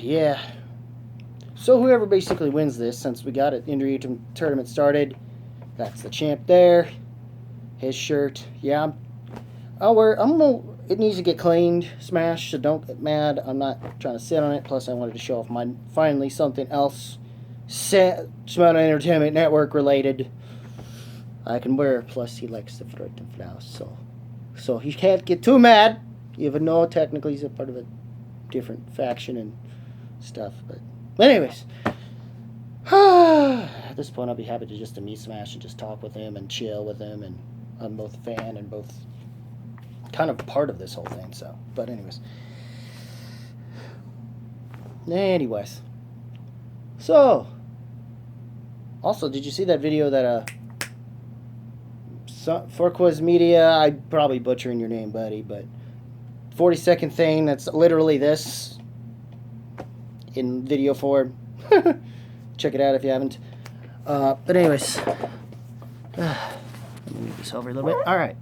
Yeah. So whoever basically wins this, since we got it injury tournament started, that's the champ there. His shirt. Yeah, I'll wear. I'm gonna. It needs to get cleaned, smashed. So don't get mad. I'm not trying to sit on it. Plus, I wanted to show off my finally something else, Schmoedown Entertainment Network related. I can wear. Plus, he likes the freaking flouse, so he can't get too mad. Even though technically he's a part of a different faction and stuff. But anyways, at this point, I'll be happy to just to meet Smash and just talk with him and chill with him, and I'm both a fan and both kind of part of this whole thing. So, but anyways, so also, did you see that video that Forquaz Media? I'm probably butchering your name, buddy, but 40-second thing that's literally this in video form. Check it out if you haven't. But anyways, let me move this over a little bit. All right.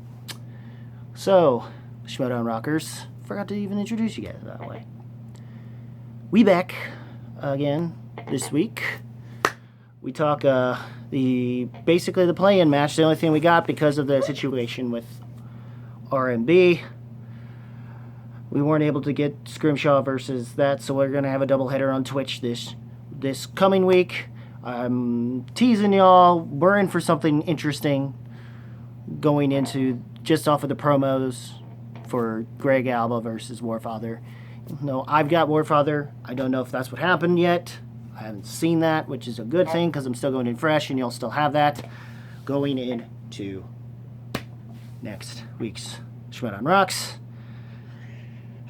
So, Schmoedown Rockers, forgot to even introduce you guys that way. We back again this week. We talk basically the play-in match. The only thing we got because of the situation with R&B. We weren't able to get Scrimshaw versus that, so we're gonna have a doubleheader on Twitch this coming week. I'm teasing y'all. We're in for something interesting going into just off of the promos for Greg Alba versus Warfather. No, I've got Warfather. I don't know if that's what happened yet. I haven't seen that, which is a good thing because I'm still going in fresh, and you'll still have that going into next week's Schmoedown Rocks.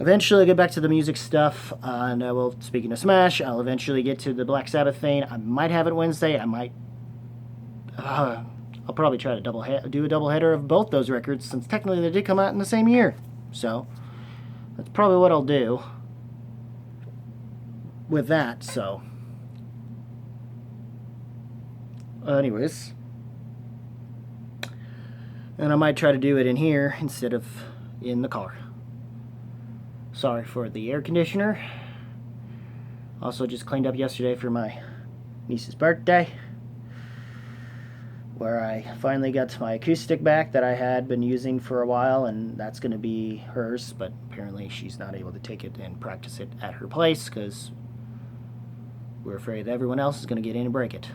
Eventually, I'll get back to the music stuff, and speaking of Smash, I'll eventually get to the Black Sabbath thing. I might have it Wednesday. I might. I'll probably try to do a doubleheader of both those records, since technically they did come out in the same year. So, that's probably what I'll do with that, so. Anyways. And I might try to do it in here instead of in the car. Sorry for the air conditioner. Also just cleaned up yesterday for my niece's birthday, where I finally got my acoustic back that I had been using for a while, and that's going to be hers, but apparently she's not able to take it and practice it at her place because we're afraid that everyone else is going to get in and break it.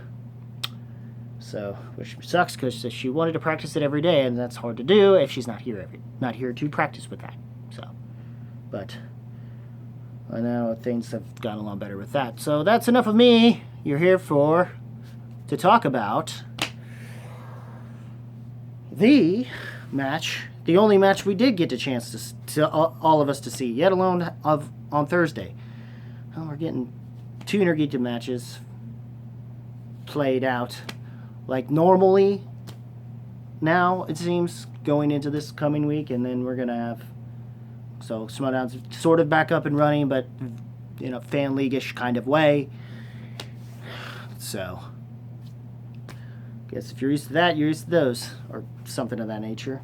So, which sucks because she wanted to practice it every day, and that's hard to do if she's not here to practice with that. So, but I know things have gotten a lot better with that. So that's enough of me. You're here to talk about the match, the only match we did get a chance to all of us to see, yet alone on Thursday. Well, we're getting two Intergeekdom matches played out like normally now, it seems, going into this coming week, and then we're going to have, so Schmoedown's sort of back up and running, but in a fan league-ish kind of way. So, guess if you're used to that, you're used to those, or something of that nature.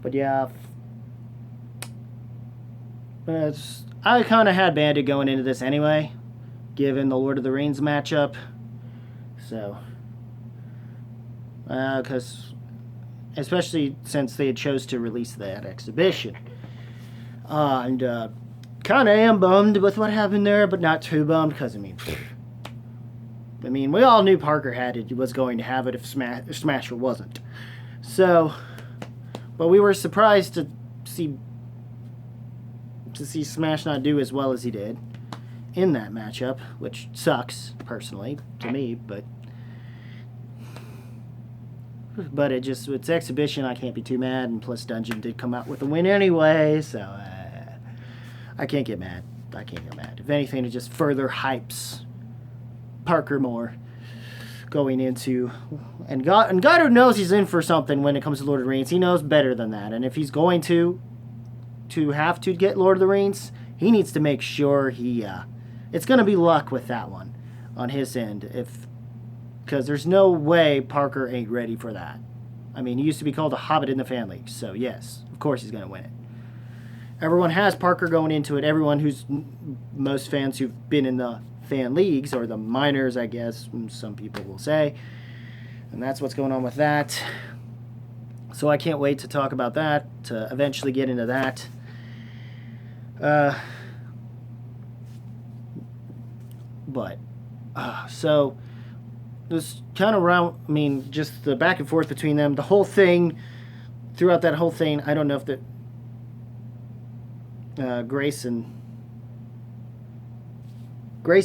But yeah, I kind of had Bandit going into this anyway, given the Lord of the Rings matchup. So, because especially since they had chose to release that exhibition. And kind of am bummed with what happened there, but not too bummed, because, I mean, we all knew Parker was going to have it if Smasher wasn't. So, but we were surprised to see Smash not do as well as he did in that matchup, which sucks, personally, to me, but it's exhibition, I can't be too mad, and plus Dungeon did come out with a win anyway, so I can't get mad. If anything, it just further hypes Parker more going into, and Goddard knows he's in for something when it comes to Lord of the Rings. He knows better than that, and if he's going to have to get Lord of the Rings, he needs to make sure it's going to be luck with that one on his end, because there's no way Parker ain't ready for that. I mean, he used to be called a hobbit in the family, so yes, of course he's going to win it. everyone has Parker going into it. Everyone most fans who've been in the fan leagues, or the minors, I guess, some people will say. And that's what's going on with that. So I can't wait to talk about that, to eventually get into that. So this kind of round, I mean, just the back and forth between them, the whole thing, throughout that whole thing, I don't know if Grace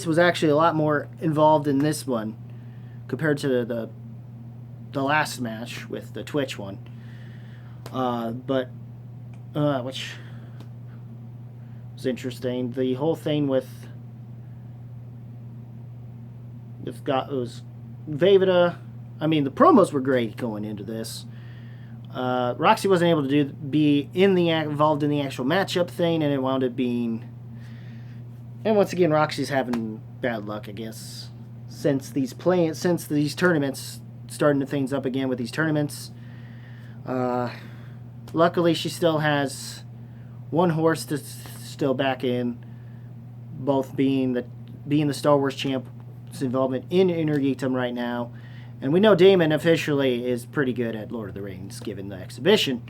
was actually a lot more involved in this one compared to the last match with the Twitch one. Which was interesting. The whole thing with was Vejvoda. I mean, the promos were great going into this. Roxy wasn't able to be involved in the actual matchup thing, and it wound up being. And once again, Roxy's having bad luck, I guess, since these tournaments, starting things up again with these tournaments. Luckily, she still has one horse that's still back in, both being the Star Wars champ's involvement in Inner Geekdom right now. And we know Damon officially is pretty good at Lord of the Rings, given the exhibition.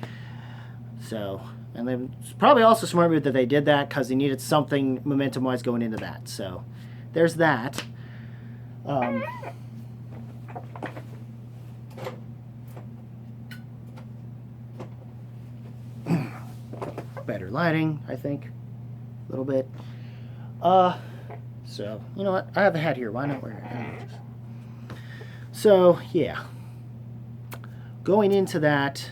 So, and then it's probably also smart move that they did that, because they needed something momentum-wise going into that. So, there's that. Better lighting, I think, a little bit. So, you know what? I have a hat here. Why not wear it? So, yeah. Going into that,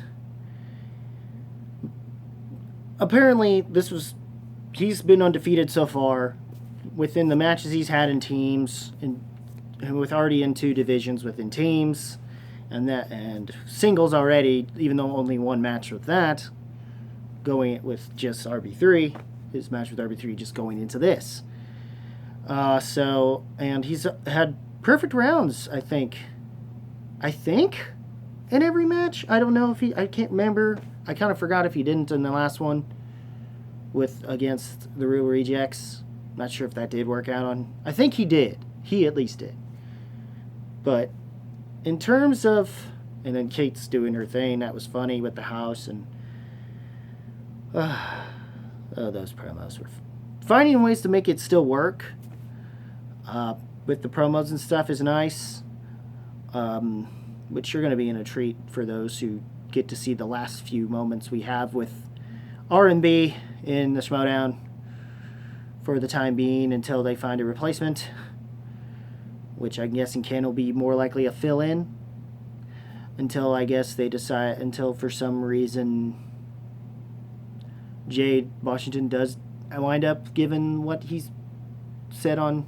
apparently he's been undefeated so far within the matches he's had in teams, and with already in 2 divisions within teams, and singles already, even though only 1 match with that, going with just RB3, his match with RB3 just going into this. And he's had perfect rounds, I think, in every match. I don't know if I can't remember. I kind of forgot if he didn't in the last one against the Real Rejects. Not sure if that did work out on. I think he did. He at least did. But in terms of, and then Kate's doing her thing. That was funny with the house, and those promos were finding ways to make it still work. With the promos and stuff is nice. Which you're going to be in a treat for those who get to see the last few moments we have with R&B in the Schmoedown for the time being, until they find a replacement, which I'm guessing Ken will be more likely a fill-in until for some reason Jade Washington does wind up giving what he's said on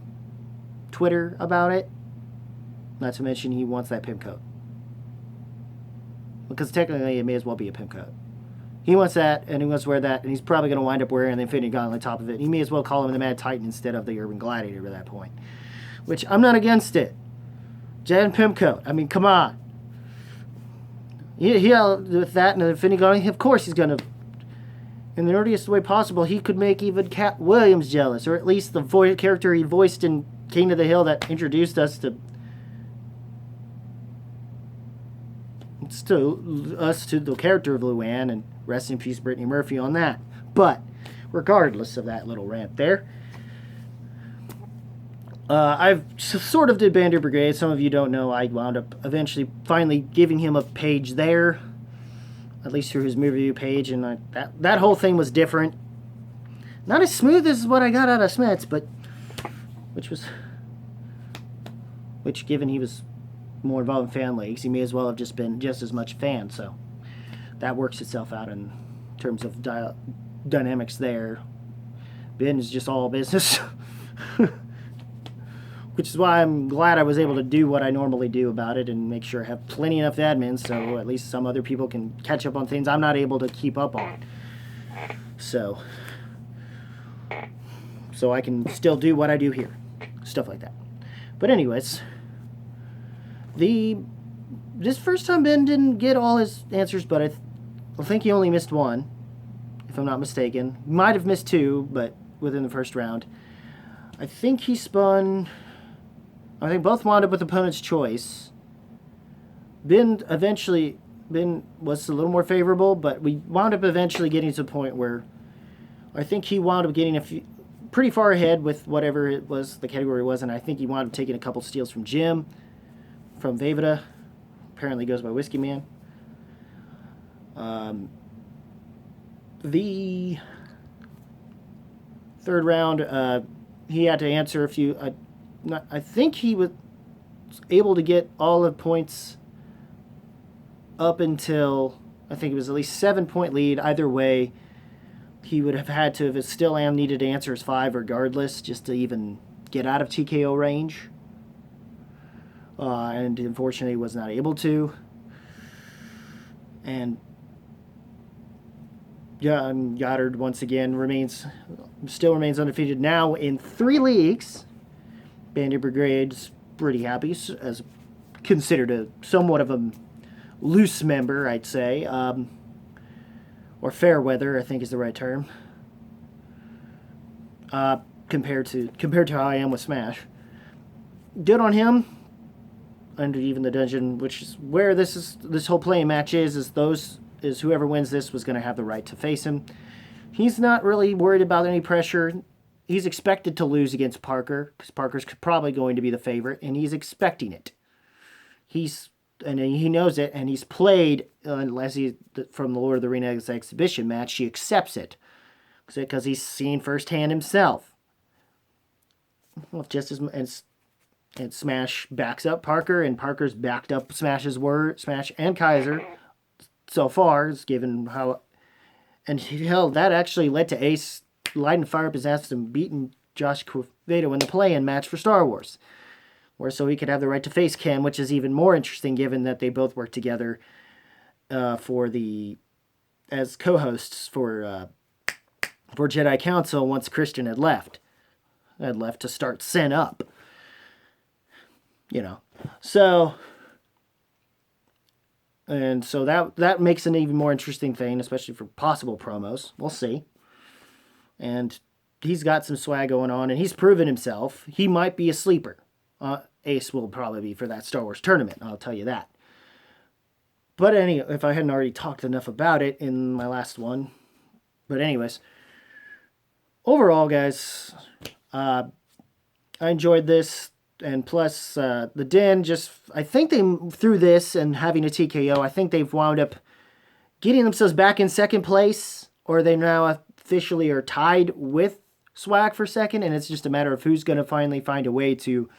Twitter about it. Not to mention he wants that pimp coat. Because technically it may as well be a pimp coat. He wants that, and he wants to wear that, and he's probably going to wind up wearing the Infinity Gauntlet on top of it. He may as well call him the Mad Titan instead of the Urban Gladiator at that point. Which, I'm not against it. Jan pimp coat. I mean, come on. With that and the Infinity Gauntlet, of course he's going to, in the nerdiest way possible, he could make even Cat Williams jealous, or at least the character he voiced in King of the Hill that introduced us to the character of Luann, and rest in peace Brittany Murphy on that. But regardless of that little rant there, I've sort of did Bandit Brigade. Some of you don't know, I wound up eventually finally giving him a page there, at least through his movie review page, and that whole thing was different. Not as smooth as what I got out of Smets, but which given he was more involved in fan leagues, he may as well have just been just as much fan, so that works itself out in terms of dynamics there. Ben is just all business. Which is why I'm glad I was able to do what I normally do about it and make sure I have plenty enough admins so at least some other people can catch up on things I'm not able to keep up on. So I can still do what I do here. Stuff like that. But anyways, this first time Ben didn't get all his answers, but I think he only missed one. if I'm not mistaken. Might have missed 2, but within the first round. I think he spun... I think both wound up with opponent's choice. Ben was a little more favorable, but we wound up eventually getting to the point where I think he wound up getting pretty far ahead with whatever it was, the category was, and I think he wound up taking a couple steals from Jim, from Vejvoda. Apparently goes by Whiskey Man. The third round, he had to answer a few... I think he was able to get all the points up until, I think it was at least 7-point lead. Either way, he would have had to have still needed to answer his 5 regardless, just to even get out of TKO range. And unfortunately was not able to. And Goddard once again still remains undefeated now in 3 leagues. Bandit Brigade's pretty happy, as considered somewhat of a loose member, I'd say, or fair weather, I think is the right term. Compared to how I am with Smash. Good on him. Under even the dungeon, which is where this whole playing match is whoever wins this was going to have the right to face him. He's not really worried about any pressure. He's expected to lose against Parker, because Parker's probably going to be the favorite, and he's expecting it. He knows it, and he's played, unless from the Lord of the Rings exhibition match, he accepts it, because he's seen firsthand himself. Well, just as and Smash backs up Parker, and Parker's backed up Smash and Kaiser so far, given how, and hell, that actually led to Ace lighting fire up his ass and beating Josh Vejvoda in the play-in match for Star Wars, so he could have the right to face Ken, which is even more interesting given that they both worked together as co-hosts for Jedi Council once Christian had left to start Sen Up. So that makes an even more interesting thing, especially for possible promos. We'll see. And he's got some swag going on, and he's proven himself. He might be a sleeper. Ace will probably be for that Star Wars tournament, I'll tell you that. But if I hadn't already talked enough about it in my last one. But anyways, overall, guys, I enjoyed this. And plus, the Den I think through this and having a TKO, I think they've wound up getting themselves back in second place, or they now officially are tied with Swag for second, and it's just a matter of who's going to finally find a way to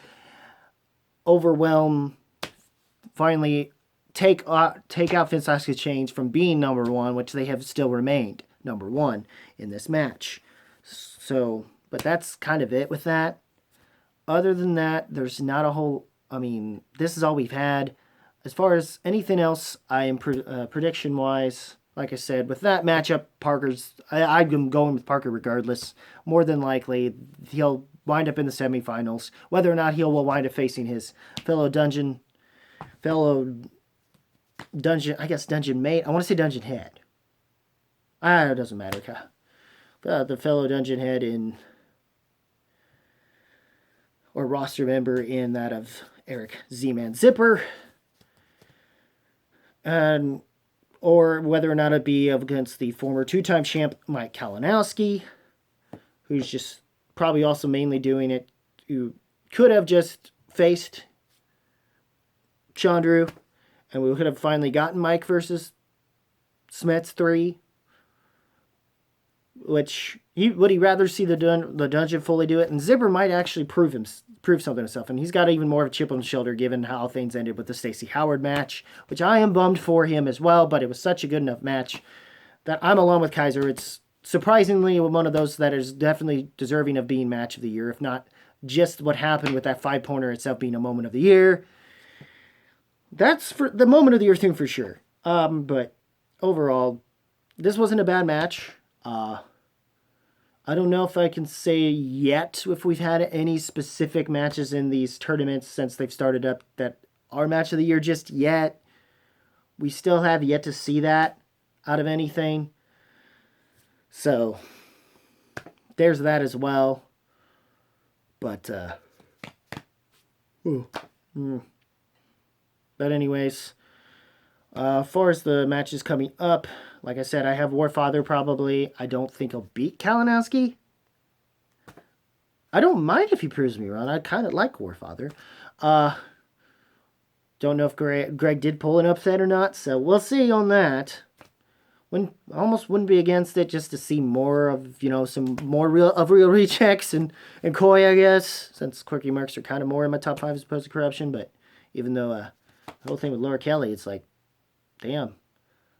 finally take out Vince Exchange from being number 1, which they have still remained number 1 in this match. So, but that's kind of it with that. Other than that, there's not a whole... this is all we've had. As far as anything else, I am prediction-wise, like I said, with that matchup, I'm going with Parker regardless. More than likely, he'll wind up in the semifinals. Whether or not he will wind up facing his fellow dungeon mate. I want to say dungeon head. It doesn't matter. The fellow dungeon head or roster member in that of Eric Z-Man Zipper. Or whether or not it be against the former 2-time champ Mike Kalinowski, who's just probably also mainly doing it, who could have just faced Chandru, and we could have finally gotten Mike versus Smets 3, which would he rather see the dungeon fully do it, and Zipper might actually prove something himself, and he's got even more of a chip on his shoulder given how things ended with the Stacey Howard match, which I am bummed for him as well, but it was such a good enough match that I'm along with Kaiser. It's surprisingly one of those that is definitely deserving of being match of the year, if not just what happened with that 5-pointer itself being a moment of the year. That's for the moment of the year thing for sure. But overall, this wasn't a bad match. I don't know if I can say yet if we've had any specific matches in these tournaments since they've started up that are match of the year just yet. We still have yet to see that out of anything. So there's that as well. But but anyways, as far as the matches coming up, like I said, I have Warfather probably. I don't think he'll beat Kalinowski. I don't mind if he proves me wrong. I kind of like Warfather. Don't know if Greg did pull an upset or not, so we'll see on that. Almost wouldn't be against it just to see more of, some more real rechecks and Koi, I guess, since Quirky Mercs are kind of more in my top 5 as opposed to Corruption. But even though the whole thing with Laura Kelly, it's like, damn,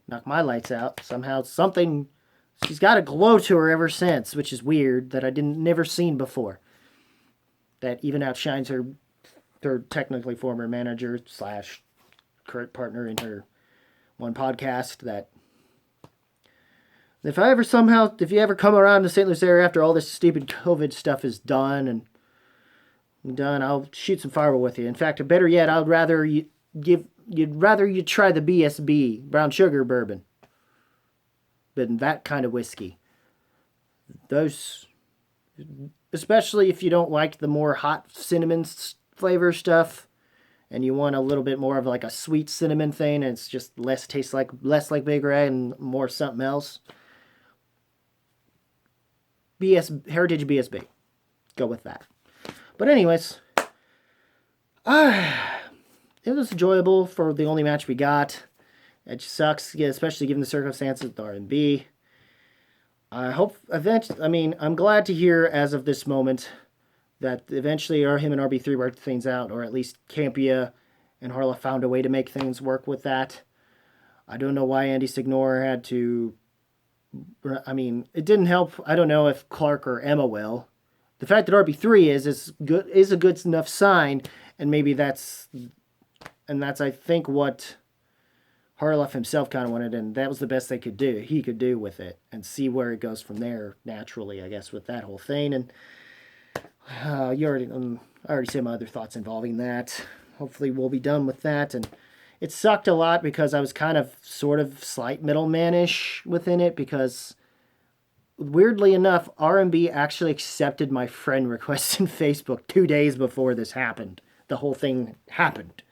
knock my lights out. Somehow something, she's got a glow to her ever since, which is weird that I never seen before. That even outshines her technically former manager / current partner in her one podcast. That if you ever come around to St. Louis area after all this stupid COVID stuff is done, I'll shoot some fireball with you. In fact, better yet, you'd rather you try the BSB, brown sugar bourbon, than that kind of whiskey. Those, especially if you don't like the more hot cinnamon flavor stuff, and you want a little bit more of like a sweet cinnamon thing, and it's just less like Big Red and more something else. Heritage BSB. Go with that. But anyways, it was enjoyable for the only match we got. It just sucks, especially given the circumstances with R&B. I hope eventually, I'm glad to hear as of this moment that eventually him and RB3 worked things out, or at least Campia and Harla found a way to make things work with that. I don't know why Andy Signor had to... it didn't help. I don't know if Clark or Emma will. The fact that RB3 is a good enough sign, and maybe that's I think what Harloff himself kind of wanted, and that was the best he could do with it, and see where it goes from there naturally, I guess, with that whole thing. And I already said my other thoughts involving that. Hopefully we'll be done with that. And it sucked a lot because I was kind of sort of slight middleman-ish within it, because weirdly enough, R&B actually accepted my friend request in Facebook 2 days before this happened. The whole thing happened.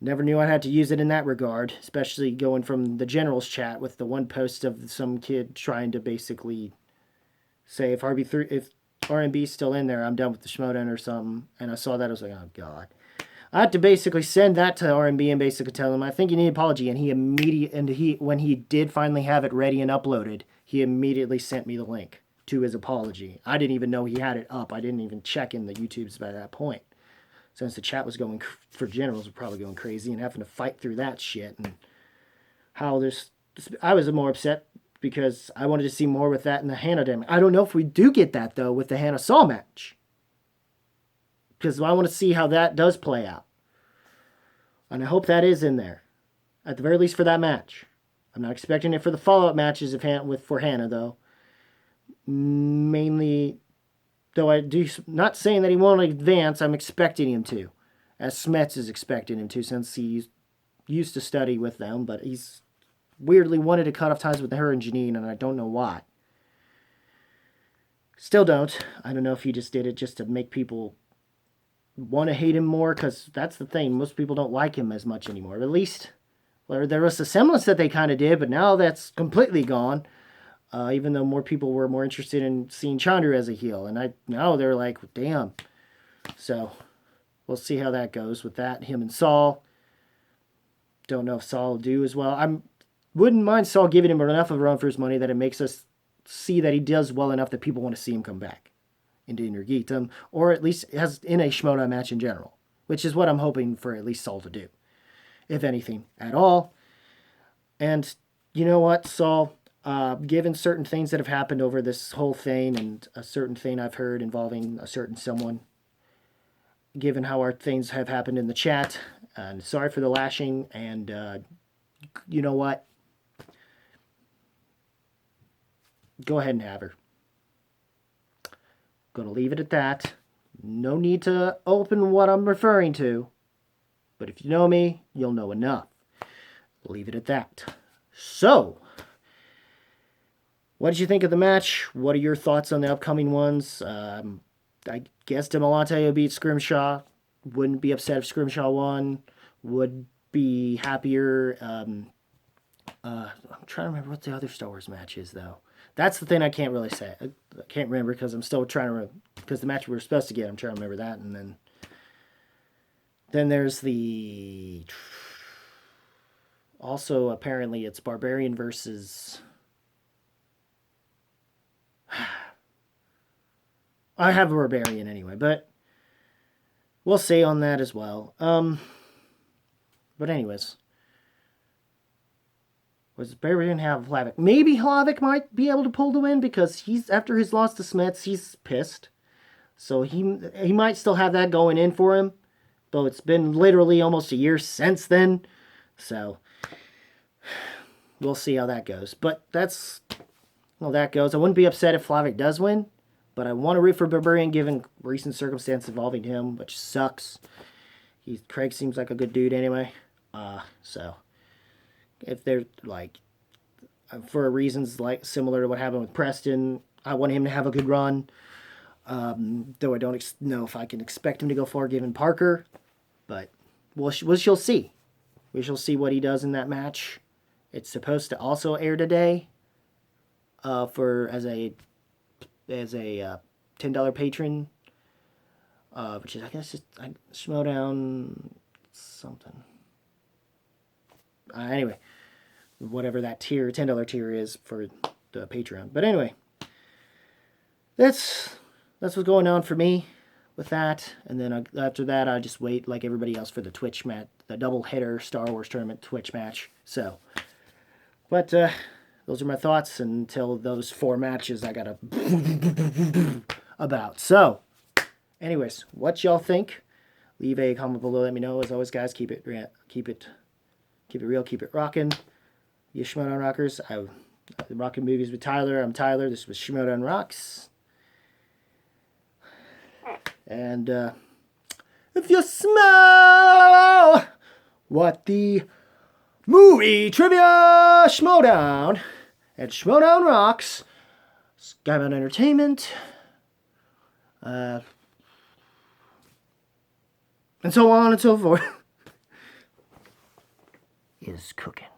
Never knew I had to use it in that regard, especially going from the generals chat with the one post of some kid trying to basically say if R&B's still in there, I'm done with the Schmoedown or something. And I saw that, I was like, oh god. I had to basically send that to R&B and basically tell him, I think you need an apology. And when he did finally have it ready and uploaded, he immediately sent me the link to his apology. I didn't even know he had it up. I didn't even check in the YouTubes by that point. Since the chat was going, for generals, were probably going crazy and having to fight through that shit. And I was more upset because I wanted to see more with that in the Hannah dynamic. I don't know if we do get that, though, with the Hannah Saul match. Because I want to see how that does play out. And I hope that is in there. At the very least for that match. I'm not expecting it for the follow-up matches for Hannah, though. Mainly, though not saying that he won't advance, I'm expecting him to. As Smets is expecting him to, since he used to study with them, but he's weirdly wanted to cut off ties with her and Janine, and I don't know why. Still don't. I don't know if he just did it just to make people want to hate him more, because that's the thing. Most people don't like him as much anymore. At least, there was a semblance that they kind of did, but now that's completely gone. Even though more people were more interested in seeing Chandru as a heel. And now they're like, damn. So, we'll see how that goes with that. Him and Saul. Don't know if Saul will do as well. Wouldn't mind Saul giving him enough of a run for his money that it makes us see that he does well enough that people want to see him come back into Innergeekdom, or at least has in a Schmoedown match in general, which is what I'm hoping for at least Saul to do, if anything at all. And you know what, Saul, given certain things that have happened over this whole thing, and a certain thing I've heard involving a certain someone, given how our things have happened in the chat, and sorry for the lashing, and you know what, go ahead and have her. Gonna leave it at that. No need to open what I'm referring to, but if you know me, you'll know enough. Leave it at that. So, What did you think of the match? What are your thoughts on the upcoming ones? I guess Demalante will beat Scrimshaw. Wouldn't be upset if Scrimshaw won. Would be happier. I'm trying to remember what the other Star Wars match is, though. That's the thing I can't really say. I can't remember because I'm still trying to... Because the match we were supposed to get, I'm trying to remember that. And then there's the... Also, apparently, it's Barbarian versus... I have a Barbarian anyway, but we'll see on that as well. But anyways, was Barbarian have Hlavik? Maybe Hlavik might be able to pull the win because he's after his loss to Smets, he's pissed. So he might still have that going in for him, but it's been literally almost a year since then. So we'll see how that goes. But that's how that goes. I wouldn't be upset if Hlavik does win. But I want to root for Barbarian given recent circumstance involving him, which sucks. Craig seems like a good dude anyway. So if they're like, for reasons like similar to what happened with Preston, I want him to have a good run. Though I don't know if I can expect him to go far given Parker. But we shall see. We shall see what he does in that match. It's supposed to also air today. As a $10 patron, which is, I guess, just Schmoedown something. Anyway, whatever that tier, $10 tier is for the Patreon. But anyway, that's what's going on for me with that. And then after that, I just wait like everybody else for the Twitch match, the double header Star Wars tournament Twitch match. So, but those are my thoughts until those 4 matches I gotta about. So, anyways, what y'all think? Leave a comment below. Let me know. As always, guys, keep it real, keep it rocking. You Schmoedown rockers. I'm rocking movies with Tyler. I'm Tyler. This was Schmoedown Rocks. And if you smell what the movie trivia Schmoedown at Schmoedown Rocks, Skybound Entertainment, and so on and so forth, is cooking.